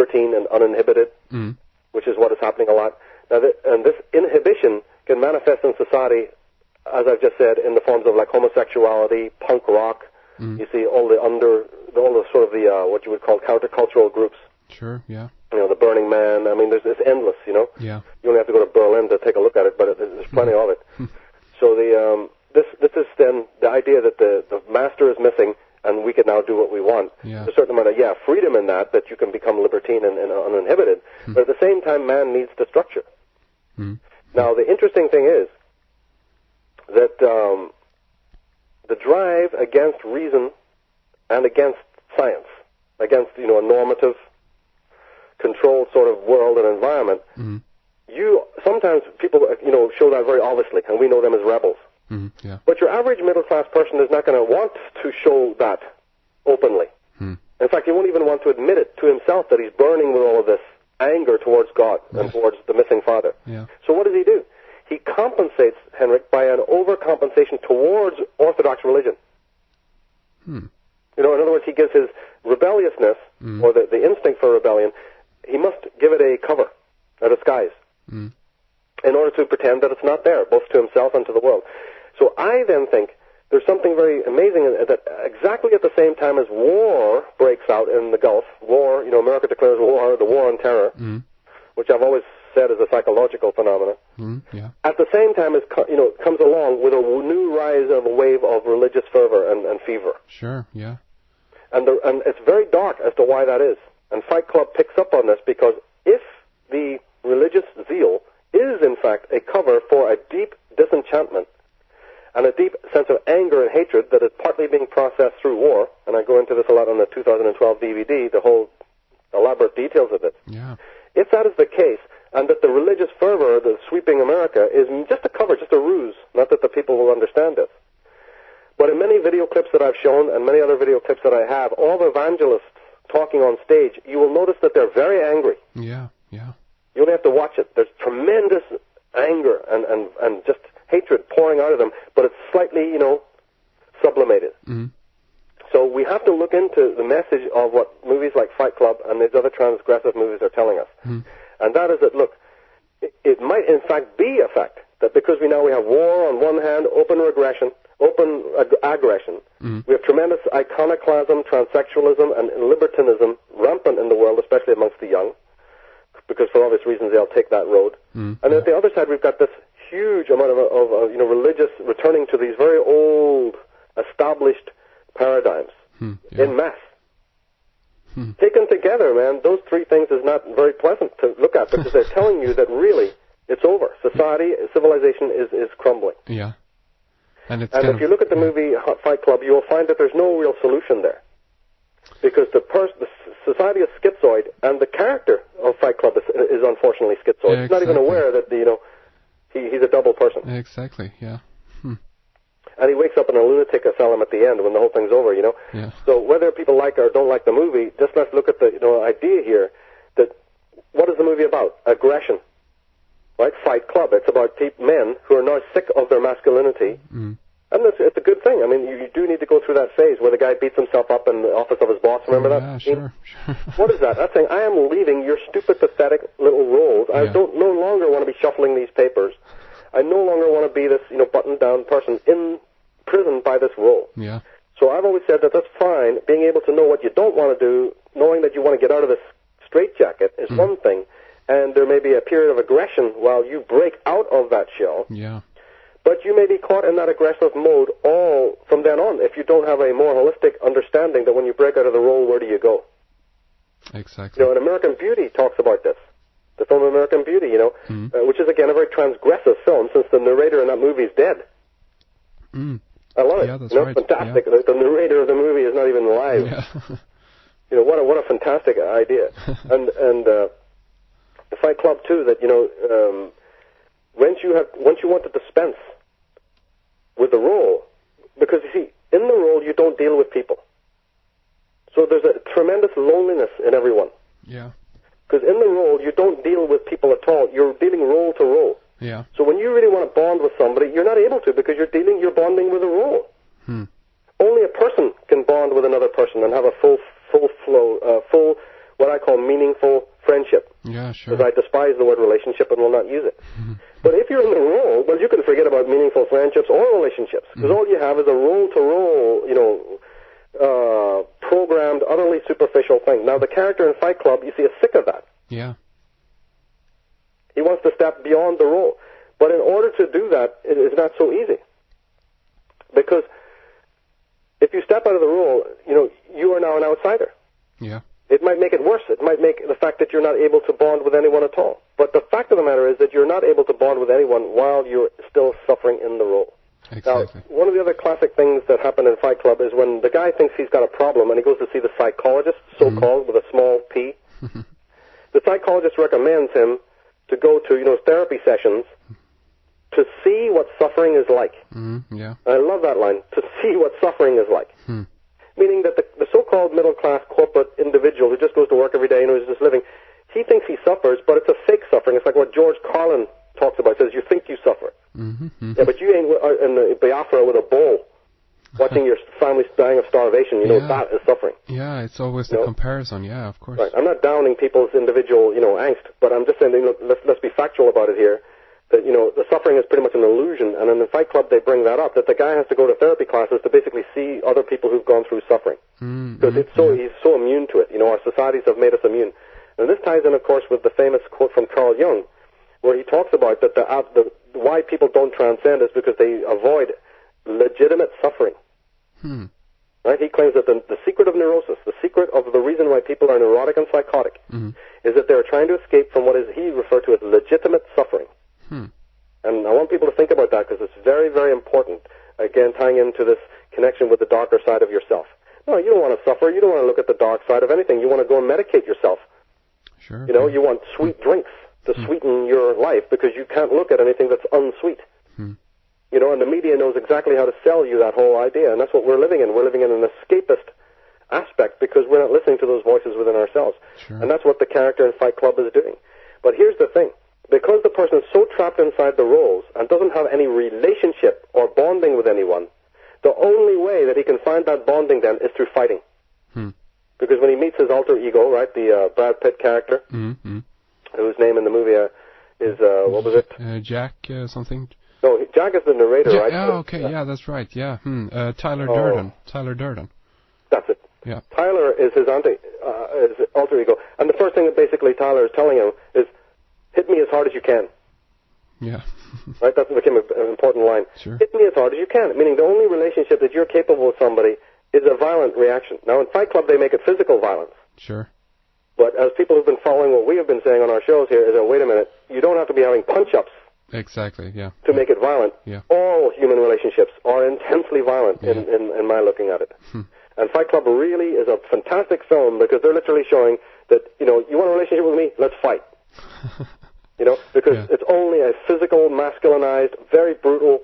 libertine and uninhibited, which is what is happening a lot. Now, and this inhibition can manifest in society, as I've just said, in the forms of like homosexuality, punk rock. You see all the sort of the what you would call countercultural groups. Sure, yeah. You know, the Burning Man. I mean, it's endless. You know. Yeah. You only have to go to Berlin to take a look at it, but there's plenty of it. So this is then the idea that the master is missing, and we can now do what we want. Yeah. There's a certain amount of freedom in that you can become libertine and uninhibited. But at the same time, man needs the structure. Now, the interesting thing is that the drive against reason and against science, against a normative, controlled sort of world and environment, sometimes people show that very obviously, and we know them as rebels. Yeah. But your average middle-class person is not going to want to show that openly. In fact, he won't even want to admit it to himself that he's burning with all of this anger towards God and towards the missing father. Yeah. So what does he do? He compensates, Henrik, by an overcompensation towards Orthodox religion. In other words, he gives his rebelliousness, or the instinct for rebellion, he must give it a cover, a disguise, in order to pretend that it's not there, both to himself and to the world. So I then think there's something very amazing in that exactly at the same time as war breaks out in the Gulf, war, America declares war, the war on terror, which I've always said is a psychological phenomenon. At the same time, comes along with a new rise of a wave of religious fervor and fever. Sure, yeah. And it's very dark as to why that is. And Fight Club picks up on this because if the religious zeal is in fact a cover for a deep disenchantment and a deep sense of anger and hatred that is partly being processed through war, and I go into this a lot on the 2012 DVD, the whole elaborate details of it. Yeah. If that is the case, and that the religious fervor that's sweeping America is just a cover, just a ruse, not that the people will understand this. But in many video clips that I've shown, and many other video clips that I have, all the evangelists talking on stage, you will notice that they're very angry. Yeah, yeah. You only have to watch it. There's tremendous anger and just hatred pouring out of them, but it's slightly, sublimated. So we have to look into the message of what movies like Fight Club and these other transgressive movies are telling us. And that is that, look, it might in fact be a fact that because we have war on one hand, open aggression, we have tremendous iconoclasm, transsexualism, and libertinism rampant in the world, especially amongst the young, because for obvious reasons they'll take that road. And at the other side, we've got this huge amount of religious returning to these very old, established paradigms in mass. Taken together, man, those three things is not very pleasant to look at because they're telling you that really it's over. Society, civilization is crumbling. Yeah. And if you look at the movie Fight Club, you will find that there's no real solution there. Because the society is schizoid, and the character of Fight Club is unfortunately schizoid. Yeah, He's not even aware that, he's a double person. Exactly, yeah. And he wakes up in a lunatic asylum at the end when the whole thing's over, Yeah. So whether people like or don't like the movie, just let's look at the idea here that what is the movie about? Aggression. Right? Fight Club. It's about men who are now sick of their masculinity. And it's a good thing. I mean, you do need to go through that phase where the guy beats himself up in the office of his boss. Remember that? Yeah, sure. What is that? That's saying, I am leaving your stupid, pathetic little roles. I don't no longer want to be shuffling these papers. I no longer want to be this, buttoned-down person in prison by this role. Yeah. So I've always said that that's fine. Being able to know what you don't want to do, knowing that you want to get out of this straitjacket is one thing, and there may be a period of aggression while you break out of that shell. Yeah. But you may be caught in that aggressive mode all from then on if you don't have a more holistic understanding that when you break out of the role, where do you go? Exactly. And American Beauty talks about this. The film American Beauty, which is, again, a very transgressive film since the narrator in that movie is dead. I love it. Yeah, that's right. Fantastic. Yeah. The narrator of the movie is not even alive. Yeah. What a fantastic idea. and the Fight Club too. That once you want to dispense with the role, because you see, in the role you don't deal with people. So there's a tremendous loneliness in everyone. Yeah. Because in the role you don't deal with people at all. You're dealing role to role. Yeah. So when you really want to bond with somebody, you're not able to because you're bonding with a role. Only a person can bond with another person and have a full flow, what I call meaningful meaningful friendship. Yeah, sure. Because I despise the word relationship and will not use it. But if you're in the role, well, you can forget about meaningful friendships or relationships. Because all you have is a role-to-role, programmed, utterly superficial thing. Now, the character in Fight Club, you see, is sick of that. Yeah. He wants to step beyond the role. But in order to do that, it is not so easy. Because if you step out of the role, you are now an outsider. Yeah. It might make it worse. It might make the fact that you're not able to bond with anyone at all. But the fact of the matter is that you're not able to bond with anyone while you're still suffering in the role. Exactly. Now, one of the other classic things that happen in Fight Club is when the guy thinks he's got a problem and he goes to see the psychologist, so-called, with a small p. The psychologist recommends him to go to, therapy sessions to see what suffering is like. Yeah. I love that line, to see what suffering is like. Meaning that the so-called middle-class corporate individual who just goes to work every day and who's just living, he thinks he suffers, but it's a fake suffering. It's like what George Carlin talks about. He says, you think you suffer. Yeah, but you ain't in Biafra with a bowl watching your family dying of starvation. That is suffering. Yeah, it's always the comparison. Yeah, of course. Right. I'm not downing people's individual, angst, but I'm just saying, let's be factual about it here. That, the suffering is pretty much an illusion, and in the Fight Club they bring that up, that the guy has to go to therapy classes to basically see other people who've gone through suffering. Because he's so immune to it. Our societies have made us immune. And this ties in, of course, with the famous quote from Carl Jung, where he talks about that why people don't transcend is because they avoid legitimate suffering. Right? He claims that the secret of neurosis, the secret of the reason why people are neurotic and psychotic, is that they're trying to escape from what he referred to as legitimate suffering. And I want people to think about that because it's very, very important, again, tying into this connection with the darker side of yourself. No, you don't want to suffer. You don't want to look at the dark side of anything. You want to go and medicate yourself. Sure. You want sweet drinks to sweeten your life because you can't look at anything that's unsweet. And the media knows exactly how to sell you that whole idea, and that's what we're living in. We're living in an escapist aspect because we're not listening to those voices within ourselves. Sure. And that's what the character in Fight Club is doing. But here's the thing. Because the person is so trapped inside the roles and doesn't have any relationship or bonding with anyone, the only way that he can find that bonding then is through fighting. Because when he meets his alter ego, right, the Brad Pitt character, whose name in the movie is, what was it? Jack something? No, Jack is the narrator, right? Oh, okay, yeah, that's right, yeah. Tyler Durden. Tyler Durden. That's it. Yeah. Tyler is his alter ego. And the first thing that basically Tyler is telling him is, hit me as hard as you can. Yeah. Right? That became an important line. Sure. Hit me as hard as you can. Meaning the only relationship that you're capable with somebody is a violent reaction. Now, in Fight Club, they make it physical violence. Sure. But as people who've been following what we have been saying on our shows here, is that, wait a minute, you don't have to be having punch-ups Exactly, yeah. to make it violent. Yeah. All human relationships are intensely violent in my looking at it. And Fight Club really is a fantastic film because they're literally showing that, you want a relationship with me? Let's fight. Because it's only a physical, masculinized, very brutal,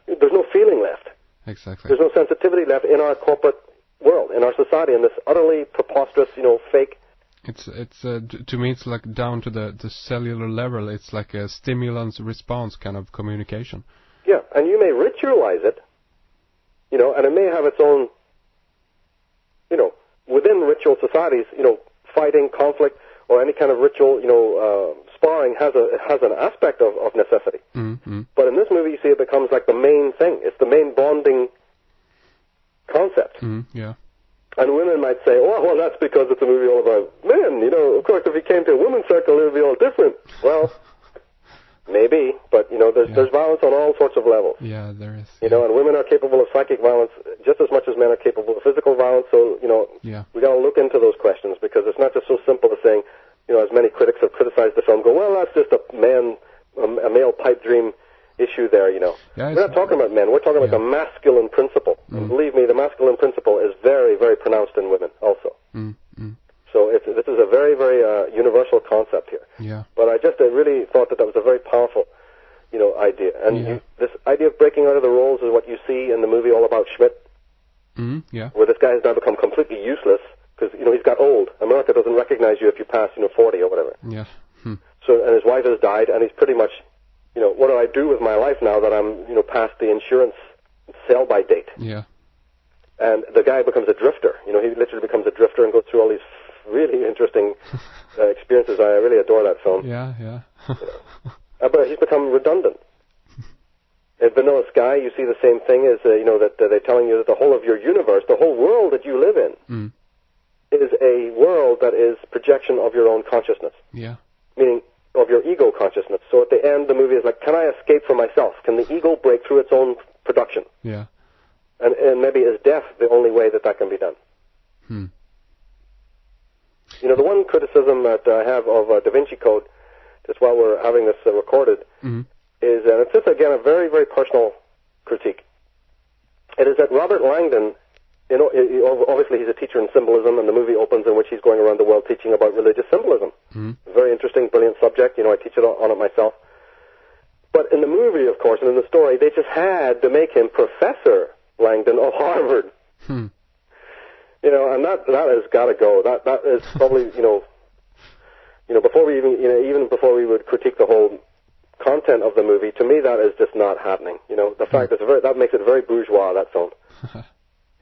there's no feeling left. Exactly. There's no sensitivity left in our corporate world, in our society, in this utterly preposterous, fake. It's to me, it's like down to the cellular level. It's like a stimulus-response kind of communication. Yeah, and you may ritualize it, and it may have its own, within ritual societies, fighting, conflict, or any kind of ritual, sparring has an aspect of necessity. But in this movie, you see it becomes like the main thing. It's the main bonding concept. Yeah. And women might say, well, that's because it's a movie all about men. Of course, if you came to a women's circle, it would be all different. Well, maybe, but, there's violence on all sorts of levels. Yeah, there is. And women are capable of psychic violence just as much as men are capable of physical violence. So, we got to look into those questions because it's not just so simple as saying, as many critics have criticized the film, go, well, that's just a male pipe dream issue there, Yeah, we're not talking about men. We're talking about the masculine principle. And believe me, the masculine principle is very, very pronounced in women also. So this is a very, very universal concept here. Yeah. But I just really thought that was a very powerful, idea. And this idea of breaking out of the roles is what you see in the movie All About Schmidt. Yeah. Where this guy has now become completely useless because, he's got old. America doesn't recognize you if you pass, 40 or whatever. Yeah. So, and his wife has died, and he's pretty much, what do I do with my life now that I'm, past the insurance sell-by date? Yeah. And the guy becomes a drifter. He literally becomes a drifter and goes through all these really interesting experiences. I really adore that film. Yeah, yeah. But he's become redundant. In Vanilla Sky, you see the same thing as, that they're telling you that the whole of your universe, the whole world that you live in, is a world that is projection of your own consciousness. Yeah. Meaning of your ego consciousness. So at the end, the movie is like, can I escape from myself? Can the ego break through its own production? Yeah. And maybe is death the only way that can be done? The one criticism that I have of Da Vinci Code, just while we're having this recorded, is, and it's just, again, a very, very personal critique. It is that Robert Langdon, obviously he's a teacher in symbolism, and the movie opens in which he's going around the world teaching about religious symbolism. Very interesting, brilliant subject. I teach it on it myself. But in the movie, of course, and in the story, they just had to make him Professor Langdon of Harvard. And that has got to go. That is probably, before we even before we would critique the whole content of the movie, to me that is just not happening. The fact that makes it very bourgeois, that film.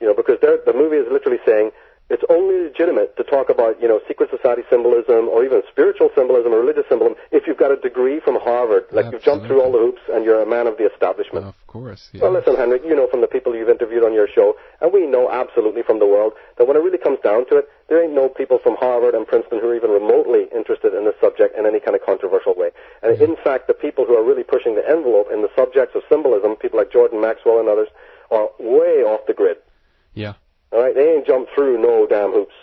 Because the movie is literally saying it's only legitimate to talk about, secret society symbolism or even spiritual symbolism or religious symbolism if you've got a degree from Harvard, like you've jumped through all the hoops and you're a man of the establishment. Of course, yeah. Well, listen, Henrik, from the people you've interviewed on your show, and we know absolutely from the world that when it really comes down to it, there ain't no people from Harvard and Princeton who are even remotely interested in this subject in any kind of controversial way. And in fact, the people who are really pushing the envelope in the subjects of symbolism, people like Jordan Maxwell and others, are way off the grid. Yeah. All right, they ain't jumped through no damn hoops.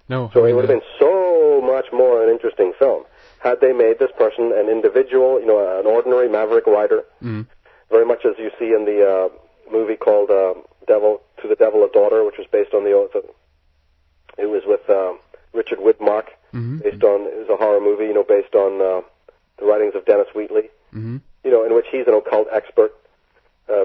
No. So it would have been so much more an interesting film had they made this person an individual, an ordinary maverick rider, very much as you see in the movie called "To the Devil a Daughter," which was based on it was with Richard Widmark, it was a horror movie, based on the writings of Dennis Wheatley, in which he's an occult expert.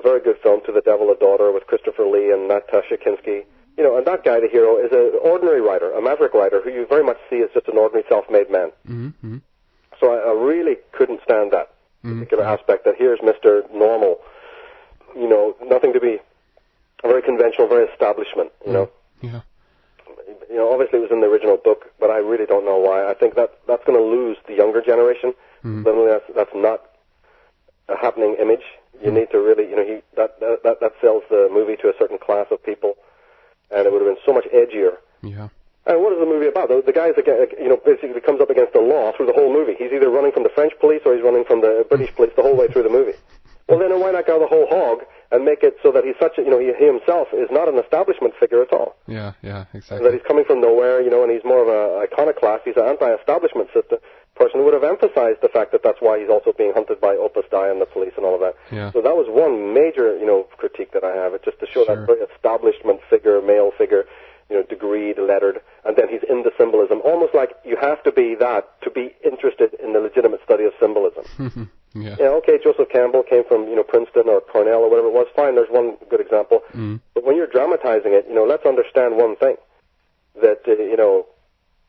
Very good film, To the Devil a Daughter, with Christopher Lee and Natasha Kinski. And that guy, the hero, is an ordinary writer, a maverick writer, who you very much see as just an ordinary self-made man. So I really couldn't stand that particular aspect, that here's Mr. Normal, nothing to be very conventional, very establishment, Yeah. Obviously it was in the original book, but I really don't know why. I think that's going to lose the younger generation. That's not a happening image. You need to really, that sells the movie to a certain class of people, and it would have been so much edgier. Yeah. And what is the movie about? The guy, basically comes up against the law through the whole movie. He's either running from the French police or he's running from the British police the whole way through the movie. Well, then why not go the whole hog and make it so that he's such a, he himself is not an establishment figure at all. Yeah, exactly. That he's coming from nowhere, and he's more of an iconoclast. He's an anti-establishment person who would have emphasized the fact that that's why he's also being hunted by Opus Dei and the police and all of that. Yeah. So that was one major, critique that I have. It's just to show that very establishment figure, male figure, degreed, lettered, and then he's into symbolism. Almost like you have to be that to be interested in the legitimate study of symbolism. Yeah. Okay, Joseph Campbell came from, Princeton or Cornell or whatever it was. Fine, there's one good example. But when you're dramatizing it, let's understand one thing. That,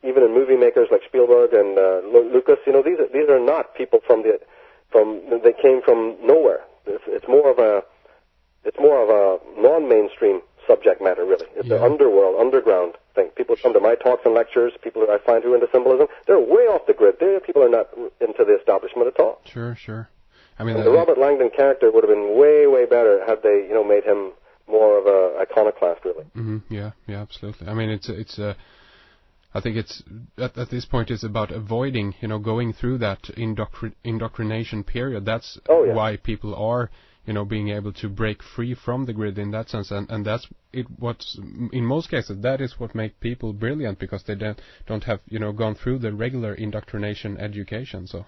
even in movie makers like Spielberg and Lucas, these are not people they came from nowhere. It's more of a non-mainstream subject matter, really. It's an underworld, underground thing. People come to my talks and lectures, people who I find who are into symbolism, they're way off the grid. People are not into the establishment at all. Sure. I mean, the Robert Langdon character would have been way, way better had they, made him more of a iconoclast, really. Yeah, absolutely. I mean, it's I think it's at this point it's about avoiding, going through that indoctrination period. That's why people are, being able to break free from the grid in that sense, and that's it. What's in most cases that is what makes people brilliant, because they don't have gone through the regular indoctrination education. So.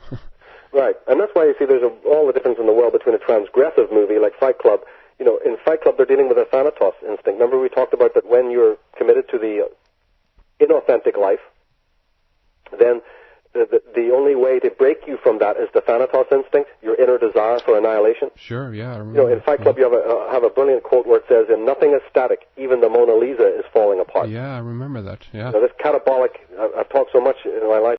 Right, and that's why you see there's all the difference in the world between a transgressive movie like Fight Club. In Fight Club they're dealing with a Thanatos instinct. Remember we talked about that when you're committed to the inauthentic life, then the only way to break you from that is the Thanatos instinct, your inner desire for annihilation. Sure, yeah. I remember. In Fight Club you have a brilliant quote where it says, "Nothing is static, even the Mona Lisa is falling apart." Yeah, I remember that. Yeah. This catabolic. I've talked so much in my life